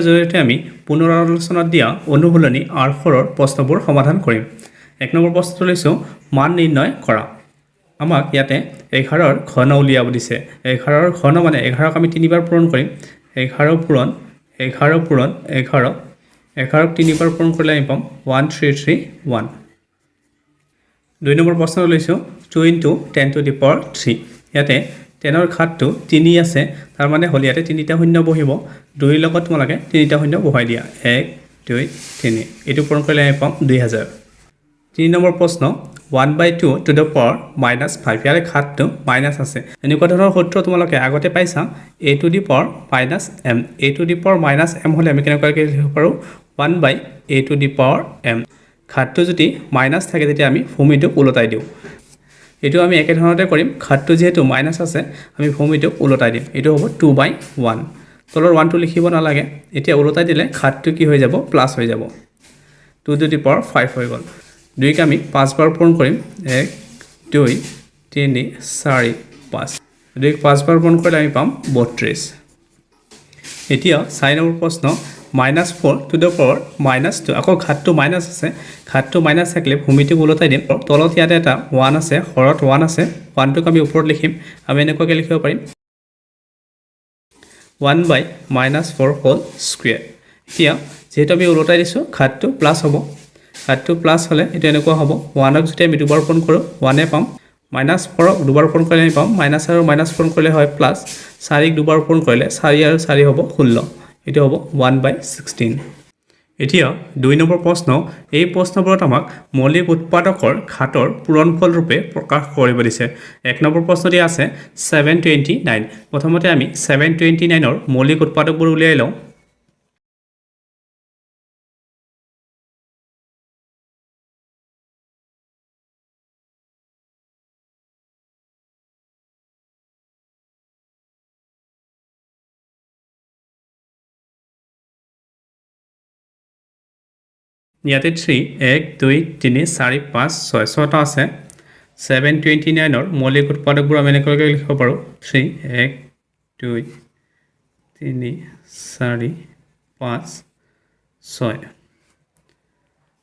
জৰিয়তে আমি পুনৰালোচনাত দিয়া অনুশীলনী R4 ৰ প্ৰশ্নবোৰ সমাধান কৰিম। 1 নম্বৰ প্ৰশ্নটো লৈছো মান নিৰ্ণয় কৰা। আমাক ইয়াতে 11 ৰ ঘন উলিয়াব দিছে। 11 ৰ ঘন মানে 11ক আমি 3 বাৰ পূৰণ কৰিম। 11 পূৰণ 11 পূৰণ 11 11ক 3 বাৰ পূৰণ কৰিলে আমি পাম 1331। 2 নম্বৰ প্ৰশ্নটো লৈছো 2 * 10 to the power 3। ইয়াতে 10 ৰ ঘাতটো 3 আছে, তাৰ মানে হল ইয়াতে 3টা শূন্য বহিব। 2 ৰ লগত তোমালোকে 3টা শূন্য বহাই দিয়া। 1 2 3 এইটো পূৰণ কৰিলে আমি পাম 2000। 3 নম্বৰ প্ৰশ্ন 1/2 to the power -5। ইয়াৰে ঘাতটো মাইনাছ আছে। এনেকুৱা ধৰণৰ সূত্ৰ তোমালোকে আগতে পাইছা a to the power -m। a to the power -m হলে আমি কেনেকুৱাকৈ লিখিব পাৰো 1/a to the power m। ঘাতটো যদি মাইনাছ থাকে তেতিয়া আমি ভূমিটোক ওলটাই দিওঁ। এইটো আমি একে ধৰণতে কৰিম। ঘাতটো যেহেতু মাইনাছ আছে আমি ভূমিটোক ওলটাই দিম। এইটো হ'ব 2/1। তলৰ 1টো লিখিব নালাগে। এতিয়া ওলটাই দিলে ঘাতটো কি হৈ যাব প্লাছ হৈ যাব। 2 to the power 5 হৈ গ'ল। 2ক আমি 5 বাৰ পূৰণ কৰিম। 1 2 3 4 5। 2ক 5 বাৰ পূৰণ কৰিলে আমি পাম 32। এতিয়া 4 নম্বৰ প্ৰশ্ন -4 to the power -2। আকৌ ঘাতটো মাইনাছ আছে। ঘাতটো মাইনাছ থাকিলে ভূমিটোক ওলটাই দিম। তলত ইয়াতে এটা 1 আছে, হৰত 1 আছে। 1টোক আমি ওপৰত লিখিম। আমি এনেকুৱাকৈ লিখিব পাৰিম 1/-4 হোল স্কুৱেৰ। এতিয়া যেহেতু আমি ওলটাই দিছোঁ ঘাতটো প্লাছ হ'ব। ঘাতটো প্লাছ হ'লে এইটো এনেকুৱা হ'ব 1ক যদি আমি দুবাৰ পূৰণ কৰোঁ 1এ পাম। -4ক দুবাৰ পূৰণ কৰিলে আমি পাম মাইনাছ আৰু মাইনাছ পূৰণ কৰিলে হয় প্লাছ। 4ক দুবাৰ পূৰণ কৰিলে 4 আৰু 4 হ'ব 16। এইটো হ'ব 1/16। এতিয়া 2 নম্বৰ প্ৰশ্ন। এই প্ৰশ্নবোৰত আমাক মৌলিক উৎপাদকৰ ঘাতৰ পূৰণফল ৰূপে প্ৰকাশ কৰিব দিছে। 1 নম্বৰ প্ৰশ্ন দিয়া আছে 729। প্ৰথমতে আমি 729ৰ মৌলিক উৎপাদকবোৰ উলিয়াই লওঁ। ইয়াতে 3 1 2 3 4 5 6 6টা আছে। 729ৰ মৌলিক উৎপাদকবোৰ আমি এনেকুৱাকৈ লিখিব পাৰোঁ 3 1 2 3 4 5 6।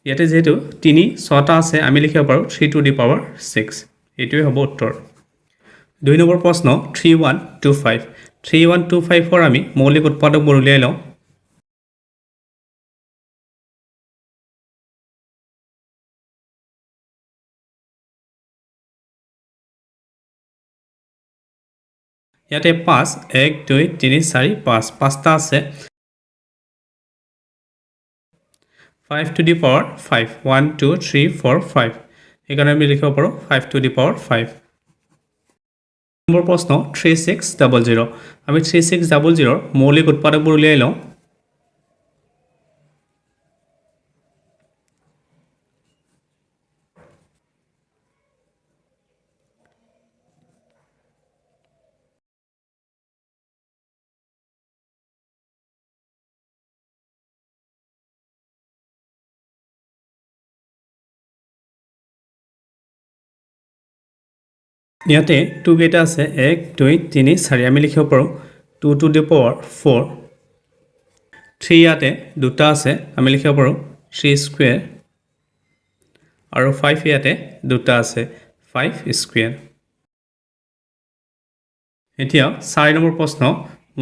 ইয়াতে যেহেতু 3 6টা আছে আমি লিখিব পাৰোঁ 3 to the power 6। এইটোৱে হ'ব উত্তৰ। 2 নম্বৰ প্ৰশ্ন 3125। 3125ৰ আমি মৌলিক উৎপাদকবোৰ উলিয়াই লওঁ। ইয়াতে 5 1 2 3 4 5 5টা আছে। 5 to the power 5 1 2 3 4 5। সেইকাৰণে আমি লিখিব পাৰোঁ 5 to the power 5। নম্বৰ প্ৰশ্ন 3600। আমি 3600ৰ মৌলিক উৎপাদকবোৰ উলিয়াই লওঁ। ইয়াতে 2 কেইটা আছে 1 2 3 4। আমি লিখিব পাৰোঁ 2 to the power 4। 3 ইয়াতে 2টা আছে আমি লিখিব পাৰোঁ 3 স্কুৱেৰ। আৰু 5 ইয়াতে 2টা আছে 5 স্কুৱেৰ। এতিয়া 4 নম্বৰ প্ৰশ্ন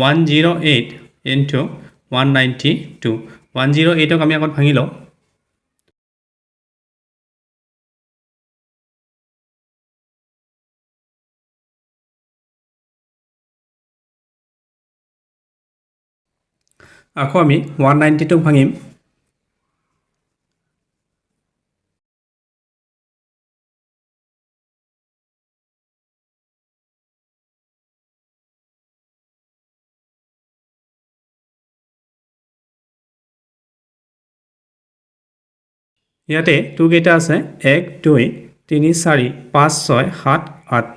108 into 192। 108ক আমি আগত ভাঙি লওঁ। আকৌ আমি 192ক ভাঙিম। ইয়াতে 2 কেইটা আছে 1 2 3 4 5 6 7 8।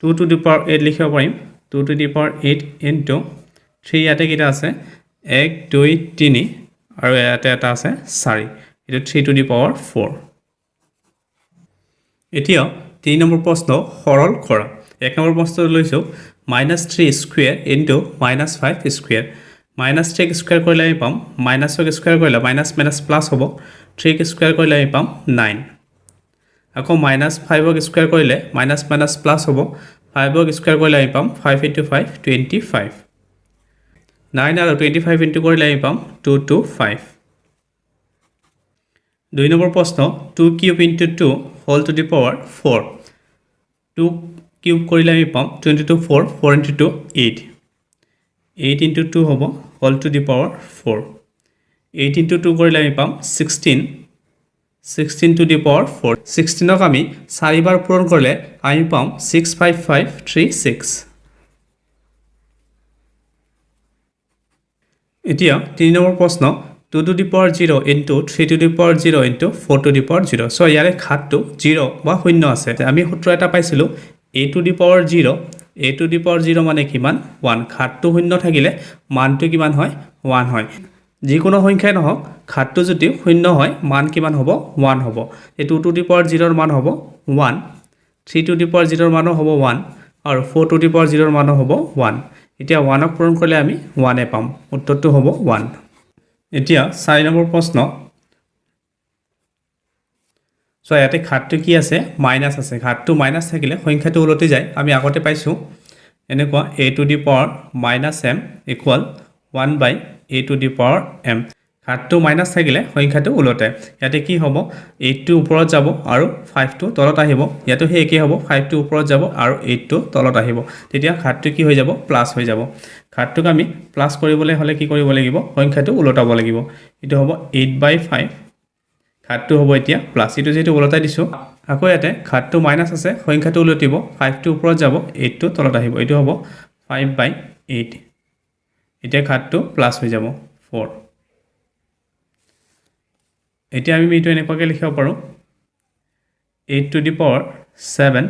2 to the power 8 লিখিব পাৰিম। 2 to the power 8 into 3 ইয়াতে কেইটা আছে 1 2 3 আৰু ইয়াতে এটা আছে 4। এইটো 3 to the power 4। এতিয়া 3 নম্বৰ প্ৰশ্ন সৰল কৰা। 1 নম্বৰ প্ৰশ্নটো লৈছোঁ -3 square into -5 square. Minus 3 square কৰিলে আমি পাম মাইনাছক স্কুৱেৰ কৰিলে মাইনাছ মাইনাছ প্লাছ হ'ব 3 স্কুৱেৰ কৰিলে আমি পাম 9 আকৌ মাইনাছ 5ক স্কুৱেৰ কৰিলে মাইনাছ মাইনাছ প্লাছ হ'ব 5ক স্কুৱেৰ কৰিলে আমি পাম 5 * 5 25 9 আৰু 25 ইনটু কৰিলে আমি পাম 225 2 নম্বৰ প্ৰশ্ন 2 cube into 2 whole to the power 4 2 cube কৰিলে আমি পাম 2 ইনটু 4 4 ইনটু 2 8 8 ইনটু 2 হ'ব whole to the power 4 8 into 2 কৰিলে আমি পাম 16 16 টু দি পাৱাৰ 4 16ক আমি 4 বাৰ পূৰণ কৰিলে আমি পাম 65536 এতিয়া 3 নম্বৰ প্ৰশ্ন 2 to the power 0 into 3 to the power 0 into 4 to the power 0 so ইয়াৰে ঘাতটো 0 বা শূন্য আছে আমি সূত্ৰ এটা পাইছিলো a to the power 0 মানে কিমান 1 ঘাতটো শূন্য থাকিলে মানটো কিমান হয় 1 হয় যিকোনো সংখ্যাই নহওক ঘাতটো যদি শূন্য হয় মান কিমান হ'ব 1 হ'ব এই 2 to the power 0 ৰ মান হ'ব 1 3 to the power 0 ৰ মান হ'ব 1 আৰু 4 to the power 0 ৰ মান হ'ব 1 এতিয়া 1ক পূৰণ কৰিলে আমি 1 এ পাম উত্তৰটো হ'ব 1 এতিয়া 4 নম্বৰ প্ৰশ্ন সো ইয়াতে ঘাতটো কি আছে মাইনাস আছে ঘাতটো মাইনাস থাকিলে সংখ্যাটো উলটি যায় আমি আগতে পাইছো এনেকুৱা a to the power - m equal 1 by a to the power m ঘাতটো মাইনাস থাকিলে সংখ্যাটো উলটে ইয়াতে কি হ'ব 8 টো ওপৰত যাব আৰু 5 টো তলত আহিব ইয়াতো হে একে হ'ব 5 টো ওপৰত যাব আৰু 8 টো তলত আহিব তেতিয়া ঘাতটো কি হৈ যাব প্লাস হৈ যাব ঘাতটোক আমি প্লাস কৰিবলৈ হলে কি কৰিব লাগিব সংখ্যাটো উলটাব লাগিব এটো হ'ব 8/5 ঘাতটো হ'ব এতিয়া প্লাস এটো যেটো উলটাই দিছো আকৌ ইয়াতে ঘাতটো মাইনাস আছে সংখ্যাটো উলটিব 5 টো ওপৰত যাব 8 টো তলত আহিব এটো হ'ব 5/8 এতিয়া ঘাতটো প্লাস হৈ যাব 4 এতিয়া আমি এটো এনেকৈ লিখিব পাৰো 8 to the power 7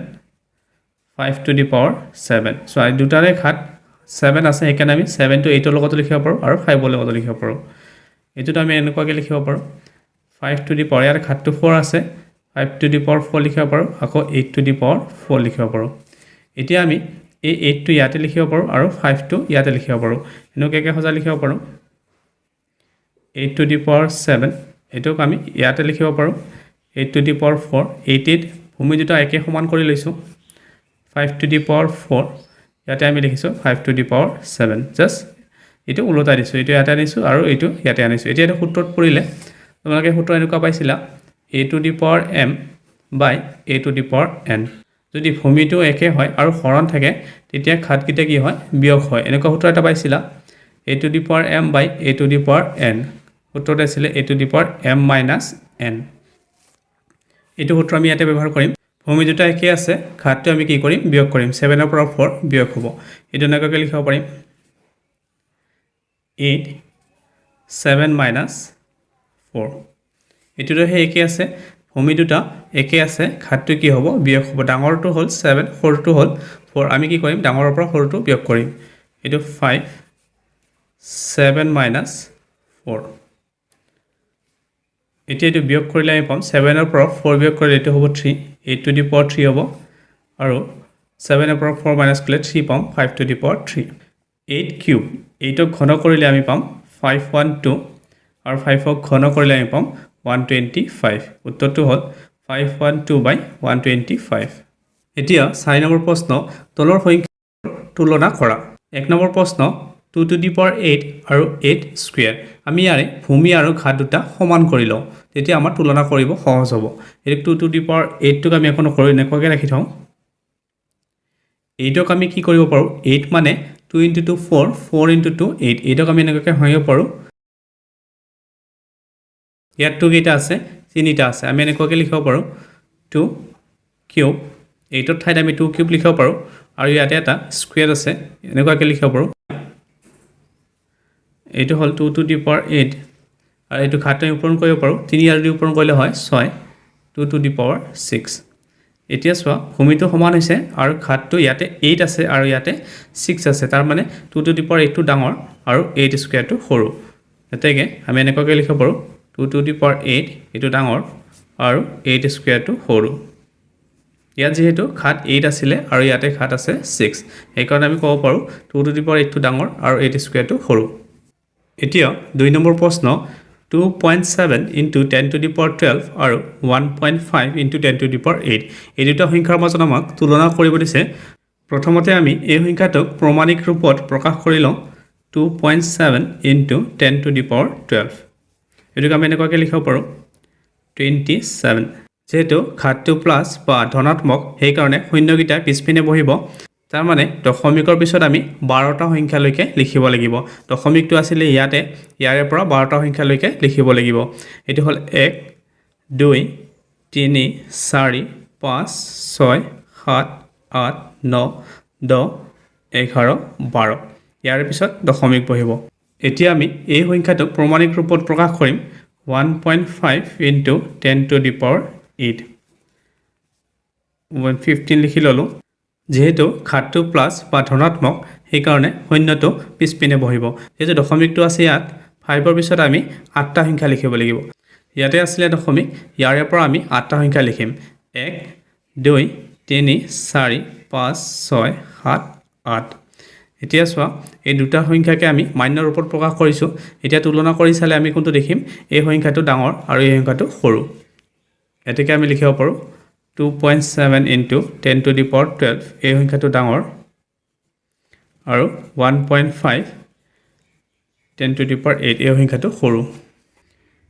5 to the power 7 so এই দুটাৰে ঘাত 7 আছে একানে আমি 7 to 8 ৰ লগত লিখিব পাৰো আৰু 5 ৰ লগত লিখিব পাৰো এটোটো আমি এনেকৈ লিখিব পাৰো 5 to the power ইয়াৰ ঘাতটো 4 আছে 5 to the power 4 লিখিব পাৰো আকৌ 8 to the power 4 লিখিব পাৰো এতিয়া আমি এই 8 টো ইয়াতে লিখিব পাৰো আৰু 5 টো ইয়াতে লিখিব পাৰো এনেকৈ সজা লিখিব পাৰো 8 to the power 7 এটোক আমি ইয়াতে লিখিব পাৰো 8 to the power 4 8 ভূমি দুটা একে সমান কৰি লৈছো 5 to the power 4 ইয়াতে আমি লিখিছো 5 to the power 7 জাস্ট এটো উলটাই দিছো এটো ইয়াতে আনিছো আৰু এটো ইয়াতে আনিছো এতিয়া এটা সূত্ৰত পৰিলে তোমালোকে সূত্ৰ এনেকুৱা পাইছিলা a to the power m by a to the power n যদি ভূমিটো একে হয় আৰু হৰণ থাকে তেতিয়া ঘাতকিটা কি হয় বিয়োগ হয় এনেকুৱা সূত্ৰ এটা পাইছিলা a to the power m by a to the power n সূত্ৰটো আছিল a to the power m minus n এটো সূত্ৰ আমি ইয়াতে ব্যৱহাৰ কৰিম ভূমি দুটা একে আছে ঘাতটো আমি কি কৰিম বিয়োগ কৰিম 7 ৰ পৰা 4 বিয়োগ হ'ব এটো এনেকৈ লিখিব পাৰিম 8 7 minus 4 এটোটো হে একে আছে ভূমি দুটা একে আছে ঘাতটো কি হ'ব বিয়োগ হ'ব ডাঙৰটো হ'ল 7 সৰুটো হ'ল 4 আমি কি কৰিম ডাঙৰৰ পৰা সৰুটো বিয়োগ কৰিম এটো 5 7 minus 4 এতিয়া এটো বিয়োগ কৰিলে আমি পাম 7 ৰ পৰা 4 বিয়োগ কৰিলে এটো হ'ব 3 8 to the power 3 হ'ব আৰু 7 ৰ পৰা 4 মাইনাস কৰিলে 3 পাম 5 to the power 3 8 কিউব 8ক ঘন কৰিলে আমি পাম 512 আৰু 5ক ঘন কৰিলে আমি পাম 125 উত্তৰটো হ'ল 512/125 এতিয়া 4 নম্বৰ প্ৰশ্ন তলৰ সংখ্যাৰ তুলনা কৰা 1 নম্বৰ প্ৰশ্ন 2 to the power 8 আৰু 8 স্কয়াৰ আমি ইয়াৰে ভূমি আৰু ঘাত দুটা সমান কৰি লওঁ তেতিয়া আমাৰ তুলনা কৰিব সহজ হ'ব এই 2 to the power 8 টোক আমি এখন কৰি নেকৈ ৰাখি থওঁ 8ক আমি কি কৰিব পাৰো 8 মানে 2 into 2 4 4 into 2 8 8ক আমি এনেকৈ হয়ব পাৰো ইয়াত 2 কেইটা আছে 3টা আছে আমি এনেকৈ লিখিব পাৰো 2 কিউব 8ৰ ঠাইত আমি 2 কিউব লিখিব পাৰো আৰু ইয়াতে এটা স্কয়াৰ আছে এনেকৈ লিখিব পাৰো এটো হল 2 to the power 8 আৰু এটো ঘাতটো পূৰণ কৰিব পাৰো 3 আৰু 2 পূৰণ কৰিলে হয় 6 2 to the power 6 এতিয়া সোৱা ভূমিটো সমান হৈছে আৰু ঘাতটো ইয়াতে 8 আছে আৰু ইয়াতে 6 আছে তাৰ মানে 2 to the power 8 টো ডাঙৰ আৰু 8 স্কয়াৰটো সৰু এতেকে আমি এনেকৈ লিখিব পাৰো 2 to the power 8 এটো ডাঙৰ আৰু 8 স্কয়াৰটো সৰু ইয়াত যেহেতু ঘাত 8 আছিল আৰু ইয়াতে ঘাত আছে 6 এই কাৰণে আমি ক'ব পাৰো 2 to the power 8 টো ডাঙৰ আৰু 8 স্কয়াৰটো সৰু এতিয়া 2 নম্বৰ প্ৰশ্ন 2.7 into 10 to the power 12 আৰু 1.5 into 10 to the power 8 এই দুটা সংখ্যাৰ মাজত আমাক তুলনা কৰিব দিছে প্ৰথমতে আমি এই সংখ্যাটোক প্ৰমাণিক ৰূপত প্ৰকাশ কৰি লওঁ 2.7 into 10 to the power 12 এটোক আমি এনেকুৱাকৈ লিখিব পাৰোঁ 27 যেহেতু ঘাতটো প্লাছ বা ধনাত্মক সেই কাৰণে শূন্যকেইটা পিছপিনে বহিব তাৰ মানে দশমিকৰ পিছত আমি 12টা সংখ্যালৈকে লিখিব লাগিব দশমিকটো আছিল ইয়াৰে পৰা 12টা সংখ্যালৈকে লিখিব লাগিব এটো হল 1 2 3 4 5 6 7 8 9 10 11 12 ইয়াৰ পিছত দশমিক বহিব এতিয়া আমি এই সংখ্যাটোক প্ৰমাণিক ৰূপত প্ৰকাশ কৰিম 1.5 into 10 to the power 8 115 লিখি ললো যেহেতু ঘাতটো প্লাস বা ধনাত্মক সেই কাৰণে শূন্যটো পিছপিনে বহিব যেহেতু দশমিকটো আছে ইয়াত 5 ৰ পিছত আমি 8টা সংখ্যা লিখিব লাগিব ইয়াতে আছিল দশমিক ইয়াৰে পৰা আমি 8টা সংখ্যা লিখিম 1 2 3 4 5 6 7 8 এতিয়া চোৱা এই দুটা সংখ্যাকে আমি মান্যৰ ৰূপত প্ৰকাশ কৰিছো এতিয়া তুলনা কৰি চালে আমি কোনটো দেখিম এই সংখ্যাটো ডাঙৰ আৰু এই সংখ্যাটো সৰু এটাকে আমি লিখিব পাৰো 2.7 into 10 to the power 12 এই সংখ্যাটো ডাঙৰ আৰু 1.5 10 to the power 8 এই সংখ্যাটো সৰু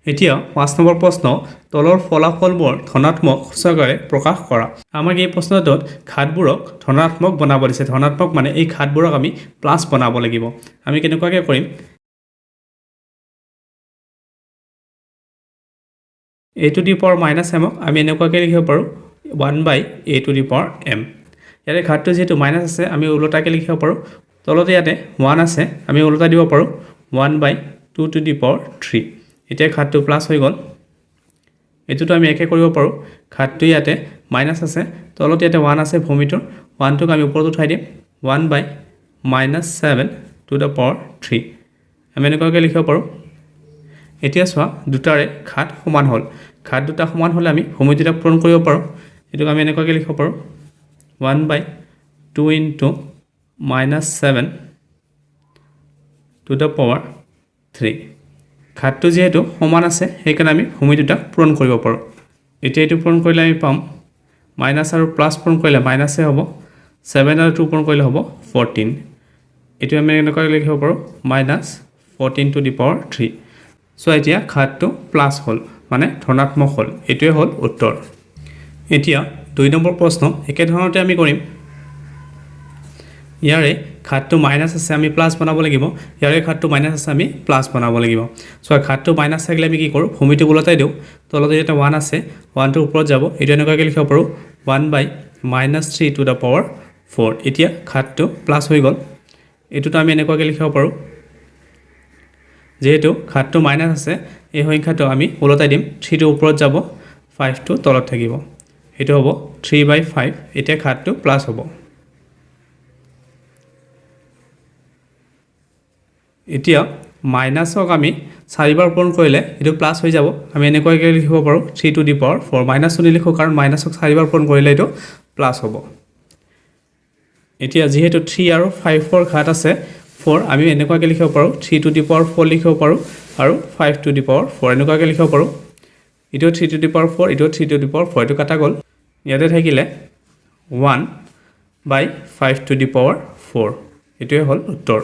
এতিয়া 5 নম্বৰ প্ৰশ্ন তলৰ ফলাফলবোৰ ধনাত্মক সূচকেৰে প্ৰকাশ কৰা আমাক এই প্ৰশ্নটোত ঘাতবোৰক ধনাত্মক বনাব দিছে ধনাত্মক মানে এই ঘাতবোৰক আমি প্লাস বনাব লাগিব আমি কেনেকুৱাকৈ কৰিম a to the power minus m আমি এনেকুৱাকৈ লিখিব পাৰো 1 by a to the power m ইয়াৰে ঘাতটো যেহেতু মাইনাস আছে আমি উল্টাকৈ লিখিব পাৰো তলতে ইয়াতে 1 আছে আমি উল্টা দিব পাৰো 1 by 2 to the power 3 এতিয়া ঘাতটো প্লাস হৈ গল এটোটো আমি একে কৰিব পাৰো ঘাতটো ইয়াতে মাইনাস আছে তলতে ইয়াতে 1 আছে ভূমিটোৰ 1 টোক আমি ওপৰত উঠাই দিম 1 by -7 to the power 3 আমি এনেকুৱাকৈ লিখিব পাৰো এতিয়া চোৱা দুটাৰে ঘাত সমান হল ঘাত দুটা সমান হলে আমি ভূমিতিটা পূৰণ কৰিব পাৰো এটোক আমি এনেকুৱাকৈ লিখিব পাৰো 1 by 2 into -7 to the power 3 ঘাতটো যেহেতু সমান আছে সেই কাৰণে আমি ভূমিতিটা পূৰণ কৰিব পাৰো এতিয়া এটো পূৰণ কৰিলে আমি পাম মাইনাস আৰু প্লাস পূৰণ কৰিলে মাইনাসে হ'ব 7 আৰু 2 পূৰণ কৰিলে হ'ব 14 এটো আমি এনেকুৱাকৈ লিখিব পাৰো -14 to the power 3 সো এতিয়া ঘাতটো প্লাস হল মানে ধনাত্মক হল এটোৱে হল উত্তৰ এতিয়া 2 নম্বৰ প্ৰশ্ন একে ধৰণতে আমি কৰিম ইয়াৰে ঘাতটো মাইনাস আছে আমি প্লাস বনাব লাগিব ইয়াৰে ঘাতটো মাইনাস আছে আমি প্লাস বনাব লাগিব সো ঘাতটো মাইনাস থাকিলে আমি কি কৰো ভূমিটো উলটাই দিও তলতে এটা 1 আছে 1 টোৰ ওপৰত যাব এটো এনেকুৱাকৈ লিখিব পাৰো 1 by -3 to the power 4 এতিয়া ঘাতটো প্লাস হৈ গল এটোটো আমি এনেকুৱাকৈ লিখিব পাৰো যেহেতু ঘাতটো মাইনাস আছে এই সংখ্যাটো আমি উলটাই দিম 3 টো ওপৰত যাব 5 টো তলত থাকিব এটো হ'ব 3 by 5 এতিয়া ঘাতটো প্লাস হ'ব এতিয়া মাইনাসক আমি 4 বাৰ পূৰণ কৰিলে এটো প্লাস হৈ যাব আমি এনেকুৱাকৈ লিখিব পাৰো 3 to the power 4 মাইনাস নিলিখো কাৰণ মাইনাসক 4 বাৰ পূৰণ কৰিলে এটো প্লাস হ'ব এতিয়া যেহেতু 3 আৰু 5 ৰ ঘাত আছে 4 আমি এনেকুৱাকৈ লিখিব পাৰো 3 to the power 4 লিখিব পাৰো আৰু 5 to the power 4 এনেকুৱাকৈ লিখিব পাৰো এটো 3 to the power 4 এটো 3 to the power 4 এটো কাটা গল ইয়াতে থাকিলে 1 by 5 to the power 4 এটোৱে হল উত্তৰ